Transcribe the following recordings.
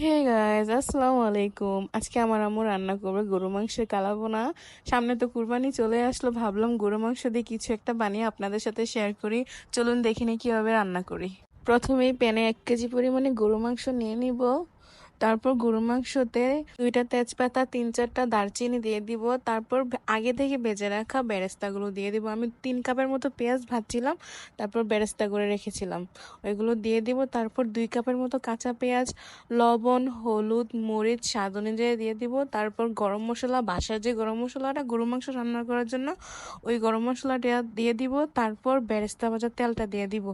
Hey guys, আসসালামু আলাইকুম। আজকে আমার আম্মু রান্না করবে গরু মাংসের কালাভুনা। সামনে তো কুরবানি চলে আসলো, ভাবলাম গরু মাংস দিয়ে কিছু একটা বানিয়ে আপনাদের সাথে শেয়ার করি। চলুন দেখে নিই কিভাবে রান্না করি। প্রথমেই প্যানে 1 কেজি পরিমাণে গরু মাংস নিয়ে নিব। তারপর গরু মাংসতে 2টা তেজপাতা, 3-4টা দারচিনি দিয়ে দিব। তারপর আগে থেকে ভেজে রাখা বেরেস্তাগুলো দিয়ে দিব। আমি 3 কাপের মতো পেঁয়াজ ভাজছিলাম, তারপর বেরেস্তা করে রেখেছিলাম, ওইগুলো দিয়ে দিব। তারপর 2 কাপের মতো কাঁচা পেঁয়াজ, লবণ, হলুদ, মরিচ স্বাদ অনুযায়ী দিয়ে দিব। তারপর গরম মশলা, বাসার যে গরম মশলাটা গরু মাংস রান্না করার জন্য, ওই গরম মশলাটা দিয়ে দিব। তারপর বেরেস্তা ভাজা তেলটা দিয়ে দিব।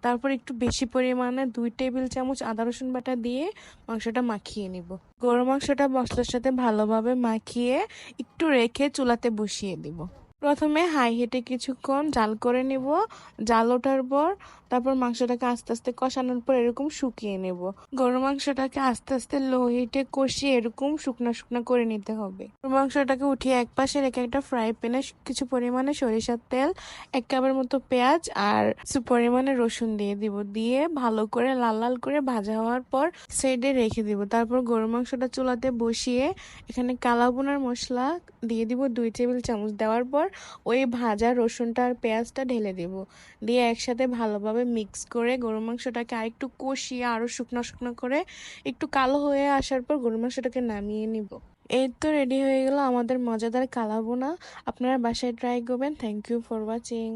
তারপর একটু বেশি পরিমাণে 2 টেবিল চামচ আদা রসুন বাটা দিয়ে মাংসটা মাখিয়ে নিব। গরু মাংসটা মশলার সাথে ভালোভাবে মাখিয়ে একটু রেখে চুলাতে বসিয়ে দিব। প্রথমে হাই হিটে কিছুক্ষণ জাল করে নিব। জাল ওঠার পর তারপর মাংসটাকে আস্তে আস্তে কষানোর পর এরকম শুকিয়ে নেব। গরু মাংসটাকে আস্তে আস্তে লো হিটে কষিয়ে এরকম শুকনা শুকনা করে নিতে হবে। গরু মাংসটাকে উঠিয়ে এক পাশে রেখে একটা ফ্রাই প্যানে কিছু পরিমাণে সরিষার তেল, 1 কাপের মতো পেঁয়াজ আর কিছু পরিমাণে রসুন দিয়ে দিব। দিয়ে ভালো করে লাল লাল করে ভাজা হওয়ার পর সাইডে রেখে দিব। তারপর গরু মাংসটা চুলাতে বসিয়ে এখানে কালাভুনার মশলা দিয়ে দিব 2 টেবিল চামচ। দেওয়ার পর ওই ভাজা রসুনটা আর পেঁয়াজটা ঢেলে দিব। দিয়ে একসাথে ভালোভাবে মিক্স করে গরু মাংসটাকে আরেকটু কষিয়ে আরো শুকনো শুকনো করে একটু কালো হয়ে আসার পর গরু মাংসটাকে নামিয়ে নিব। এই তো রেডি হয়ে গেল আমাদের মজাদার কালাভুনা। আপনারা বাসায় ট্রাই করবেন। Thank you for watching.